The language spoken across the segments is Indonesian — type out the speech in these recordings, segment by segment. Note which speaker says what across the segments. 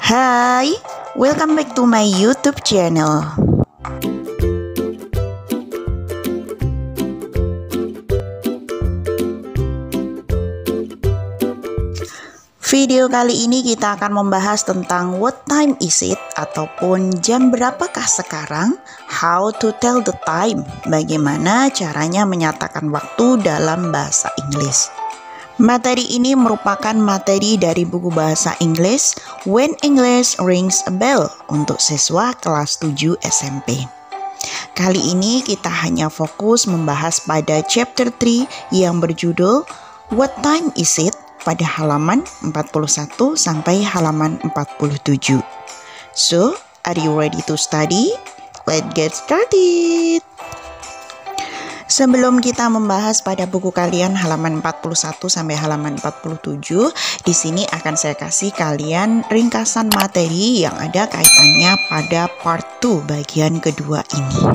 Speaker 1: Hai, welcome back to my YouTube channel. Video kali ini kita akan membahas tentang what time is it ataupun jam berapakah sekarang, how to tell the time, bagaimana caranya menyatakan waktu dalam bahasa Inggris. Materi ini merupakan materi dari buku bahasa Inggris When English Rings a Bell untuk siswa kelas 7 SMP. Kali ini kita hanya fokus membahas pada chapter 3 yang berjudul What Time Is It pada halaman 41 sampai halaman 47. So, are you ready to study? Let's get started. Sebelum kita membahas pada buku kalian halaman 41 sampai halaman 47, di sini akan saya kasih kalian ringkasan materi yang ada kaitannya pada part 2 bagian kedua ini.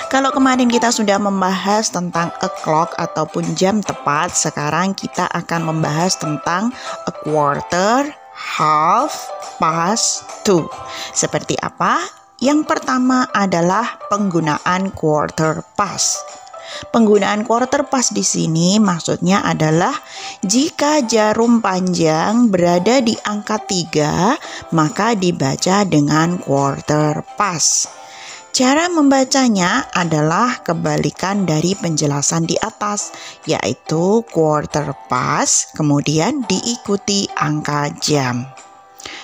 Speaker 1: Kalau kemarin kita sudah membahas tentang o'clock ataupun jam tepat, sekarang kita akan membahas tentang a quarter, half, past, 2. Seperti apa? Yang pertama adalah penggunaan quarter past. Penggunaan quarter past di sini maksudnya adalah jika jarum panjang berada di angka 3, maka dibaca dengan quarter past. Cara membacanya adalah kebalikan dari penjelasan di atas, yaitu quarter past, kemudian diikuti angka jam.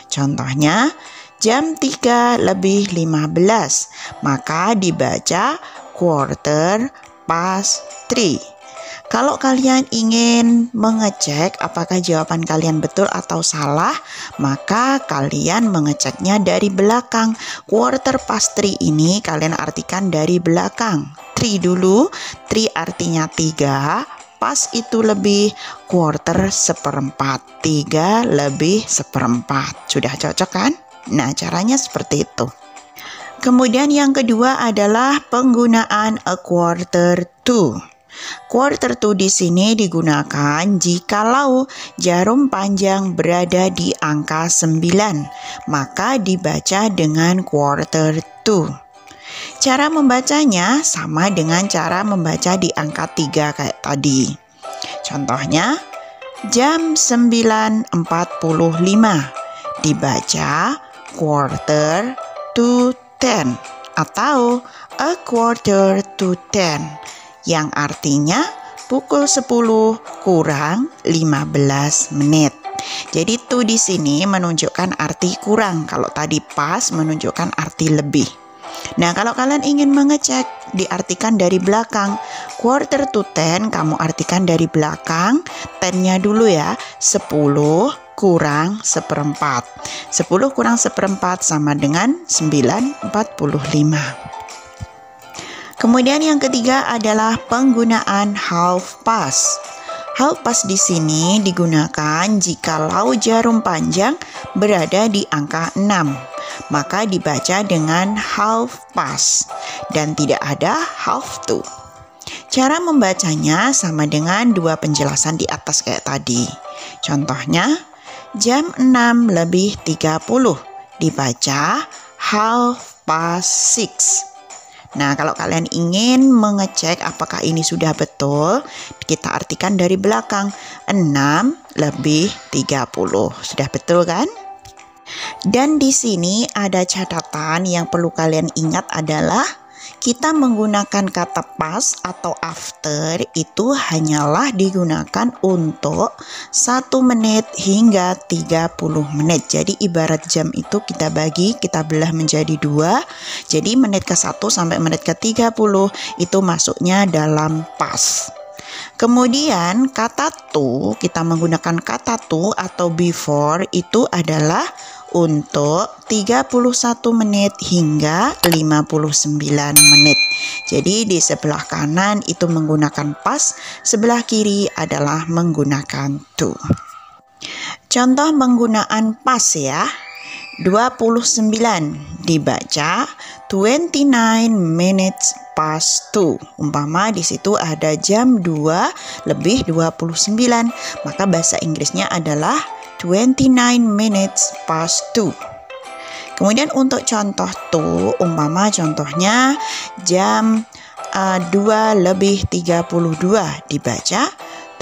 Speaker 1: Contohnya, jam 3 lebih 15, maka dibaca quarter past 3. Kalau kalian ingin mengecek apakah jawaban kalian betul atau salah, maka kalian mengeceknya dari belakang. Quarter past 3 ini kalian artikan dari belakang. 3 dulu, 3 artinya 3, pas itu lebih, quarter seperempat, 3 lebih seperempat. Sudah cocok kan? Nah, caranya seperti itu. Kemudian yang kedua adalah penggunaan a quarter to. Quarter to di sini digunakan jikalau jarum panjang berada di angka 9, maka dibaca dengan quarter to. Cara membacanya sama dengan cara membaca di angka 3 kayak tadi. Contohnya, jam 9.45 dibaca quarter to 10 atau a quarter to 10. Yang artinya pukul 10 kurang 15 menit. Jadi to di sini menunjukkan arti kurang, kalau tadi pas menunjukkan arti lebih. Nah, kalau kalian ingin mengecek, diartikan dari belakang. Quarter to 10 kamu artikan dari belakang, 10-nya dulu ya, 10 kurang seperempat. 10 kurang seperempat sama dengan 9.45. Kemudian yang ketiga adalah penggunaan half past. Half past di sini digunakan jikalau jarum panjang berada di angka 6, maka dibaca dengan half past dan tidak ada half to. Cara membacanya sama dengan dua penjelasan di atas kayak tadi. Contohnya, jam 6 lebih 30 dibaca half past 6. Nah, kalau kalian ingin mengecek apakah ini sudah betul, kita artikan dari belakang, 6 lebih 30. Sudah betul kan? Dan di sini ada catatan yang perlu kalian ingat adalah kita menggunakan kata pas atau after itu hanyalah digunakan untuk 1 menit hingga 30 menit. Jadi ibarat jam itu kita belah menjadi 2. Jadi menit ke-1 sampai menit ke-30 itu masuknya dalam pas. Kemudian kata to, kita menggunakan kata to atau before itu adalah untuk 31 menit hingga 59 menit. Jadi di sebelah kanan itu menggunakan pas, sebelah kiri adalah menggunakan to. Contoh penggunaan pas ya. 29 dibaca 29 minutes past 2. Umpama di situ ada jam 2 lebih 29, maka bahasa Inggrisnya adalah 29 minutes past 2. Kemudian untuk contoh tuh, umpama contohnya jam 2:32 dibaca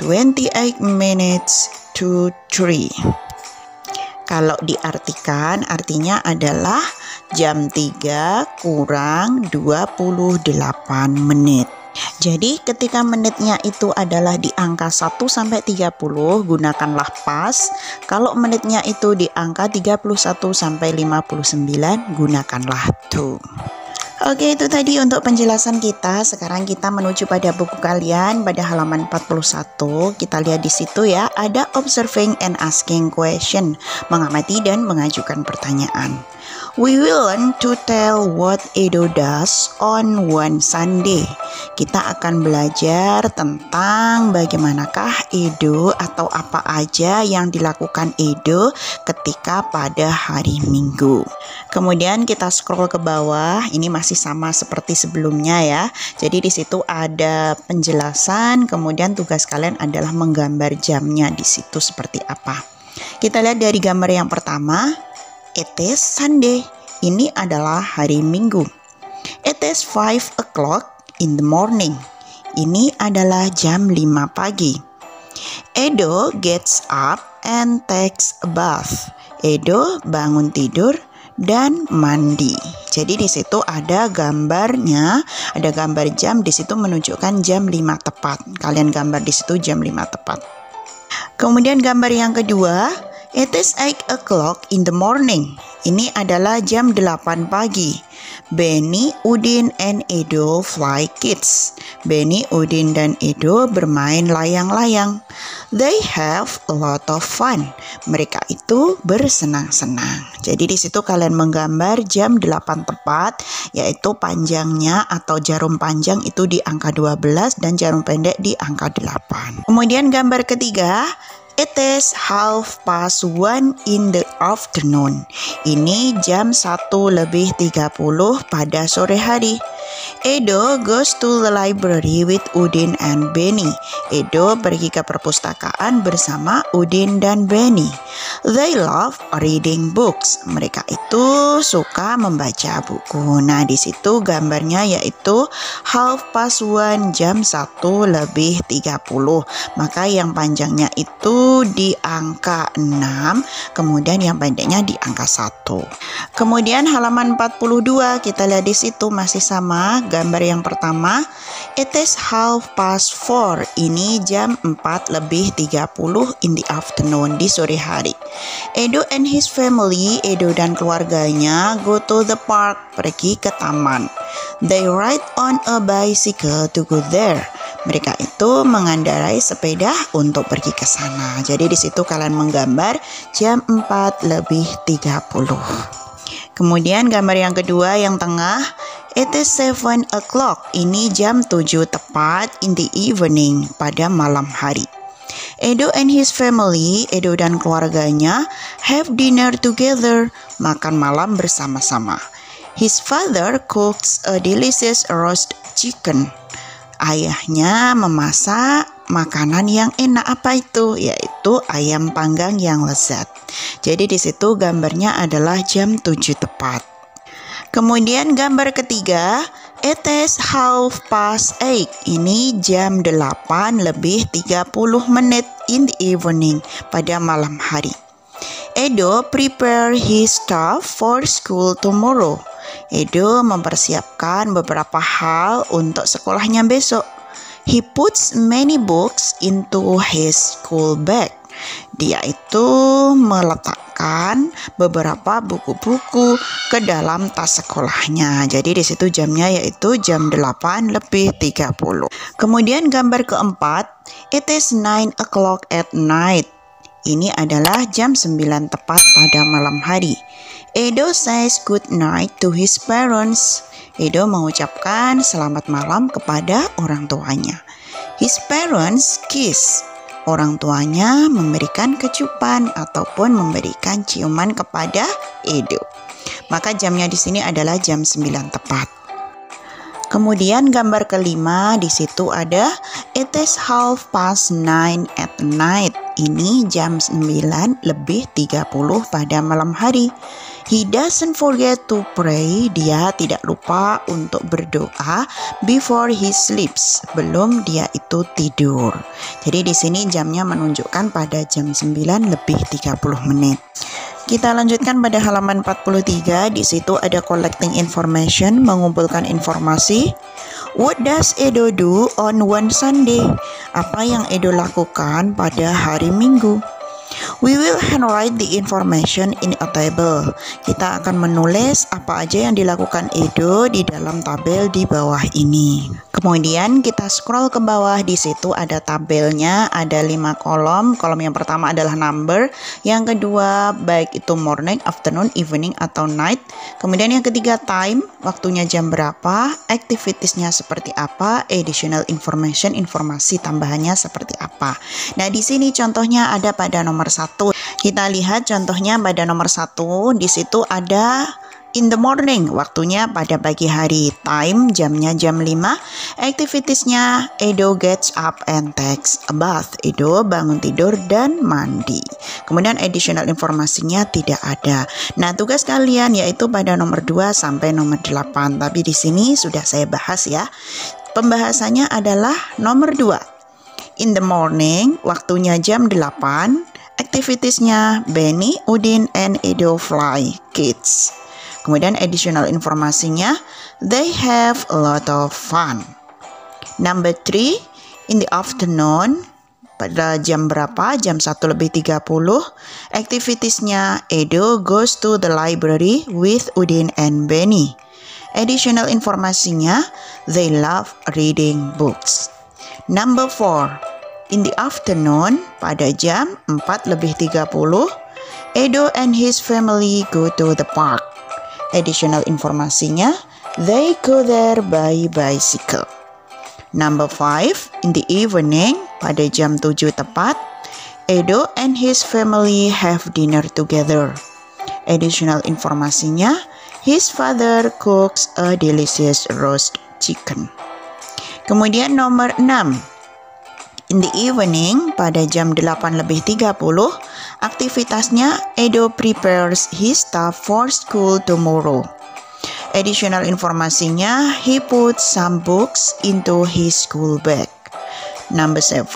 Speaker 1: 28 minutes to 3. Kalau diartikan artinya adalah jam 3 kurang 28 menit. Jadi ketika menitnya itu adalah di angka 1 sampai 30, gunakanlah pas. Kalau menitnya itu di angka 31 sampai 59, gunakanlah to. Oke, itu tadi untuk penjelasan kita. Sekarang kita menuju pada buku kalian pada halaman 41. Kita lihat di situ ya, ada observing and asking question, mengamati dan mengajukan pertanyaan. We will learn to tell what Edo does on one Sunday. Kita akan belajar tentang bagaimanakah Edo atau apa aja yang dilakukan Edo ketika pada hari Minggu. Kemudian kita scroll ke bawah, ini masih sama seperti sebelumnya ya. Jadi di situ ada penjelasan, kemudian tugas kalian adalah menggambar jamnya di situ seperti apa. Kita lihat dari gambar yang pertama. It is Sunday. Ini adalah hari Minggu. It is 5 o'clock in the morning. Ini adalah jam 5 pagi. Edo gets up and takes a bath. Edo bangun tidur dan mandi. Jadi di situ ada gambarnya, ada gambar jam di situ menunjukkan jam 5 tepat. Kalian gambar di situ jam 5 tepat. Kemudian gambar yang kedua, it is 8 o'clock in the morning. Ini adalah jam 8 pagi. Benny, Udin, and Edo fly kites. Benny, Udin, dan Edo bermain layang-layang. They have a lot of fun. Mereka itu bersenang-senang. Jadi di situ kalian menggambar jam 8 tepat, yaitu panjangnya atau jarum panjang itu di angka 12 dan jarum pendek di angka 8. Kemudian gambar ketiga, it is 1:30 in the afternoon. Ini jam 1:30 pada sore hari. Edo goes to the library with Udin and Benny. Edo pergi ke perpustakaan bersama Udin dan Benny. They love reading books. Mereka itu suka membaca buku. Nah, di situ gambarnya yaitu 1:30 jam 1:30. Maka yang panjangnya itu di angka 6, kemudian yang pendeknya di angka 1. Kemudian halaman 42 kita lihat di situ masih sama. Gambar yang pertama, it is 4:30. Ini jam 4:30 in the afternoon, di sore hari. Edo and his family, Edo dan keluarganya go to the park, pergi ke taman. They ride on a bicycle to go there. Mereka itu mengendarai sepeda untuk pergi ke sana. Jadi di situ kalian menggambar jam 4:30. Kemudian gambar yang kedua yang tengah, it is 7 o'clock. Ini jam 7 tepat in the evening, pada malam hari. Edo and his family, Edo dan keluarganya, have dinner together, makan malam bersama-sama. His father cooks a delicious roast chicken. Ayahnya memasak makanan yang enak. Apa itu? Yaitu ayam panggang yang lezat. Jadi di situ gambarnya adalah jam 7 tepat. Kemudian gambar ketiga, it is 8:30. Ini jam 8:30 in the evening, pada malam hari. Edo prepare his stuff for school tomorrow. Edo mempersiapkan beberapa hal untuk sekolahnya besok. He puts many books into his school bag. Dia itu meletakkan beberapa buku-buku ke dalam tas sekolahnya. Jadi di situ jamnya yaitu jam 8:30. Kemudian gambar keempat, it is 9 o'clock at night. Ini adalah jam 9 tepat pada malam hari. Edo says good night to his parents. Edo mengucapkan selamat malam kepada orang tuanya. His parents kiss. Orang tuanya memberikan kecupan ataupun memberikan ciuman kepada Edo. Maka jamnya di sini adalah jam 9 tepat. Kemudian gambar kelima di situ ada it is 9:30 at night. Ini jam 9 lebih 30 pada malam hari. He doesn't forget to pray. Dia tidak lupa untuk berdoa before he sleeps. Belum dia itu tidur. Jadi di sini jamnya menunjukkan pada jam 9 lebih 30 menit. Kita lanjutkan pada halaman 43. Di situ ada collecting information, mengumpulkan informasi. What does Edo do on one Sunday? Apa yang Edo lakukan pada hari Minggu? We will handwrite the information in a table. Kita akan menulis apa aja yang dilakukan Edo di dalam tabel di bawah ini. Kemudian kita scroll ke bawah, di situ ada tabelnya, ada 5 kolom. Kolom yang pertama adalah number, yang kedua baik itu morning, afternoon, evening atau night. Kemudian yang ketiga time, waktunya jam berapa, activitiesnya seperti apa, additional information, informasi tambahannya seperti apa. Nah, di sini contohnya ada pada nomor 1. Kita lihat contohnya pada nomor 1, di situ ada in the morning, waktunya pada pagi hari. Time, jamnya jam 5. Activitiesnya, Edo gets up and takes a bath. Edo bangun tidur dan mandi. Kemudian additional informasinya tidak ada. Nah, tugas kalian yaitu pada nomor 2 sampai nomor 8. Tapi di sini sudah saya bahas ya. Pembahasannya adalah nomor 2. In the morning, waktunya jam 8. Activitiesnya, Benny, Udin, and Edo fly kids. Kemudian additional informasinya, they have a lot of fun. Number 3, in the afternoon, pada jam berapa? Jam 1 lebih 30. Activitiesnya, Edo goes to the library with Udin and Benny. Additional informasinya, they love reading books. Number 4, in the afternoon, pada jam 4 lebih 30, Edo and his family go to the park. Additional informasinya, they go there by bicycle. Number 5, in the evening, pada jam 7 tepat, Edo and his family have dinner together. Additional informasinya, his father cooks a delicious roast chicken. Kemudian nomor 6, in the evening, pada jam 8 lebih 30, aktivitasnya Edo prepares his stuff for school tomorrow. Additional informasinya, he puts some books into his school bag. Number 7,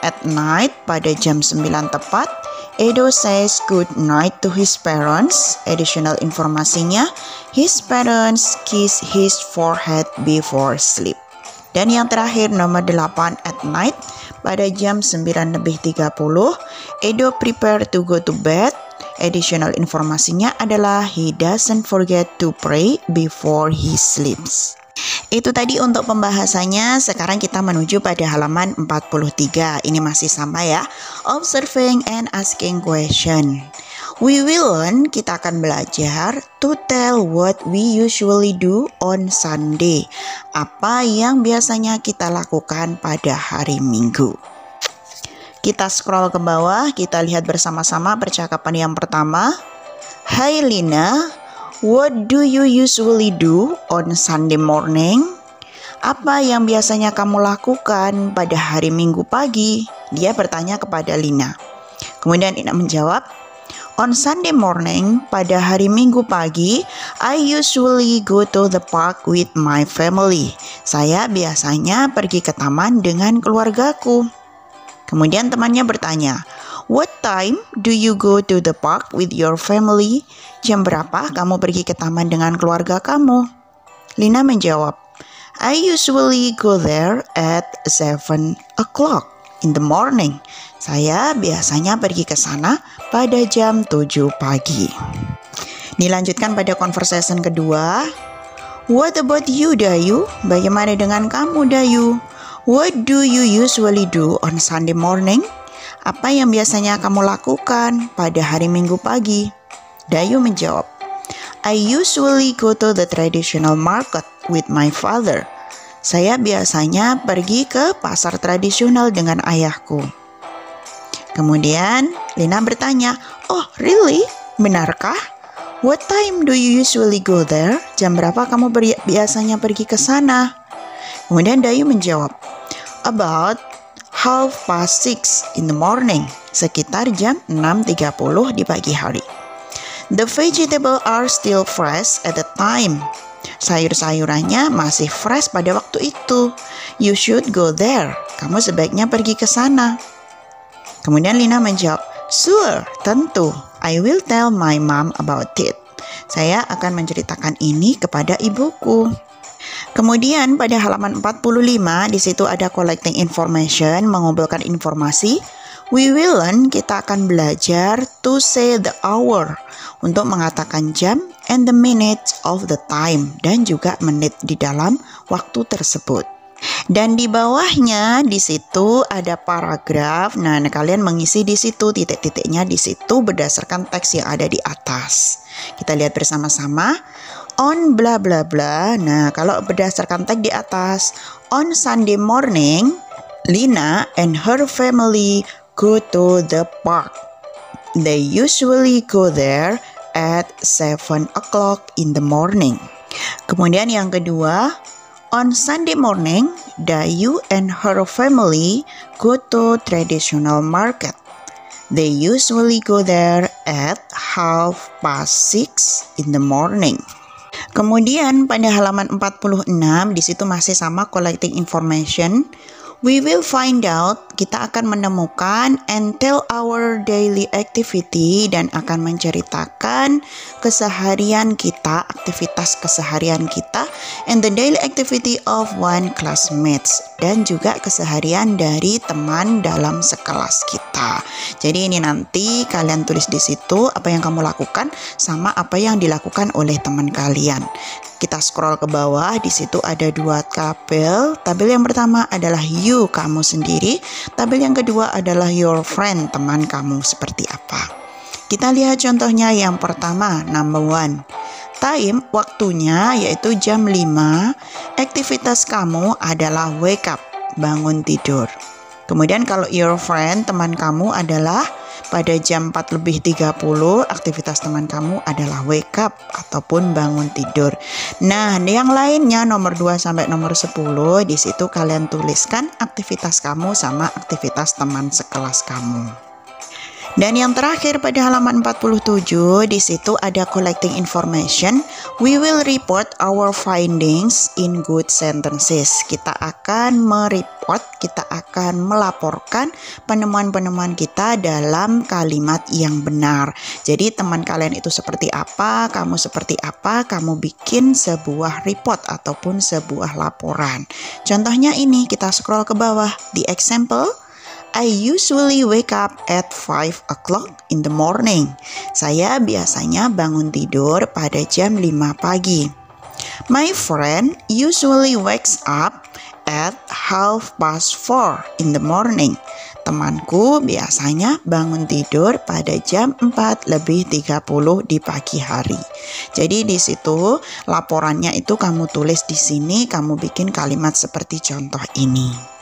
Speaker 1: at night, pada jam 9 tepat, Edo says good night to his parents. Additional informasinya, his parents kiss his forehead before sleep. Dan yang terakhir nomor 8, at night, pada jam 9 lebih 30, Edo prepare to go to bed. Additional informasinya adalah he doesn't forget to pray before he sleeps. Itu tadi untuk pembahasannya. Sekarang kita menuju pada halaman 43. Ini masih sama ya. Observing and asking question. We will learn, kita akan belajar to tell what we usually do on Sunday. Apa yang biasanya kita lakukan pada hari Minggu. Kita scroll ke bawah, kita lihat bersama-sama percakapan yang pertama. Hi Lina, what do you usually do on Sunday morning? Apa yang biasanya kamu lakukan pada hari Minggu pagi? Dia bertanya kepada Lina. Kemudian Lina menjawab, on Sunday morning, pada hari Minggu pagi, I usually go to the park with my family. Saya biasanya pergi ke taman dengan keluargaku. Kemudian temannya bertanya, what time do you go to the park with your family? Jam berapa kamu pergi ke taman dengan keluarga kamu? Lina menjawab, I usually go there at 7 o'clock in the morning. Saya biasanya pergi ke sana pada jam 7 pagi. Dilanjutkan pada conversation kedua. What about you, Dayu? Bagaimana dengan kamu, Dayu? What do you usually do on Sunday morning? Apa yang biasanya kamu lakukan pada hari Minggu pagi? Dayu menjawab, I usually go to the traditional market with my father. Saya biasanya pergi ke pasar tradisional dengan ayahku. Kemudian Lina bertanya, oh really? Benarkah? What time do you usually go there? Jam berapa kamu biasanya pergi ke sana? Kemudian Dayu menjawab, about 6:30 in the morning, sekitar jam 6.30 di pagi hari. The vegetables are still fresh at the time. Sayur-sayurannya masih fresh pada waktu itu. You should go there. Kamu sebaiknya pergi ke sana. Kemudian Lina menjawab, sure, tentu. I will tell my mom about it. Saya akan menceritakan ini kepada ibuku. Kemudian pada halaman 45 di situ ada collecting information, mengumpulkan informasi. We will learn, kita akan belajar to say the hour, untuk mengatakan jam, and the minutes of the time, dan juga menit di dalam waktu tersebut. Dan di bawahnya di situ ada paragraf. Nah, kalian mengisi di situ titik-titiknya di situ berdasarkan teks yang ada di atas. Kita lihat bersama-sama. On bla bla bla. Nah, kalau berdasarkan teks di atas, on Sunday morning, Lina and her family go to the park. They usually go there at 7 o'clock in the morning. Kemudian yang kedua, on Sunday morning, Dayu and her family go to traditional market. They usually go there at 6:30 in the morning. Kemudian pada halaman 46 di situ masih sama collecting information. We will find out, kita akan menemukan and tell our daily activity, dan akan menceritakan keseharian kita, aktivitas keseharian kita, and the daily activity of one classmates, dan juga keseharian dari teman dalam sekelas kita. Jadi ini nanti kalian tulis di situ apa yang kamu lakukan sama apa yang dilakukan oleh teman kalian. Kita scroll ke bawah, di situ ada dua tabel. Tabel yang pertama adalah you, kamu sendiri. Tabel yang kedua adalah your friend, teman kamu seperti apa. Kita lihat contohnya yang pertama, number 1. Time, waktunya yaitu jam 5. Aktivitas kamu adalah wake up, bangun tidur. Kemudian kalau your friend, teman kamu adalah pada jam 4:30, aktivitas teman kamu adalah wake up ataupun bangun tidur. Nah, yang lainnya nomor 2 sampai nomor 10, di situ kalian tuliskan aktivitas kamu sama aktivitas teman sekelas kamu. Dan yang terakhir pada halaman 47, di situ ada collecting information. We will report our findings in good sentences. Kita akan mereport, kita akan melaporkan penemuan-penemuan kita dalam kalimat yang benar. Jadi teman kalian itu seperti apa, kamu seperti apa, kamu bikin sebuah report ataupun sebuah laporan. Contohnya ini, kita scroll ke bawah. The example, I usually wake up at 5 o'clock in the morning. Saya biasanya bangun tidur pada jam 5 pagi. My friend usually wakes up at 4:30 in the morning. Temanku biasanya bangun tidur pada jam 4:30 di pagi hari. Jadi di situ laporannya itu kamu tulis di sini, kamu bikin kalimat seperti contoh ini.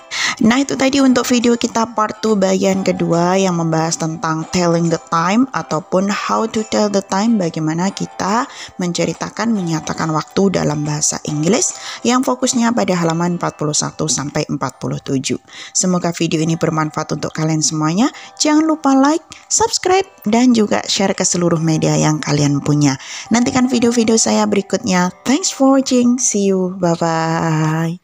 Speaker 1: Nah, itu tadi untuk video kita part 2 bagian kedua yang membahas tentang telling the time ataupun how to tell the time, bagaimana kita menceritakan, menyatakan waktu dalam bahasa Inggris yang fokusnya pada halaman 41 sampai 47. Semoga video ini bermanfaat untuk kalian semuanya. Jangan lupa like, subscribe, dan juga share ke seluruh media yang kalian punya. Nantikan video-video saya berikutnya. Thanks for watching. See you. Bye-bye.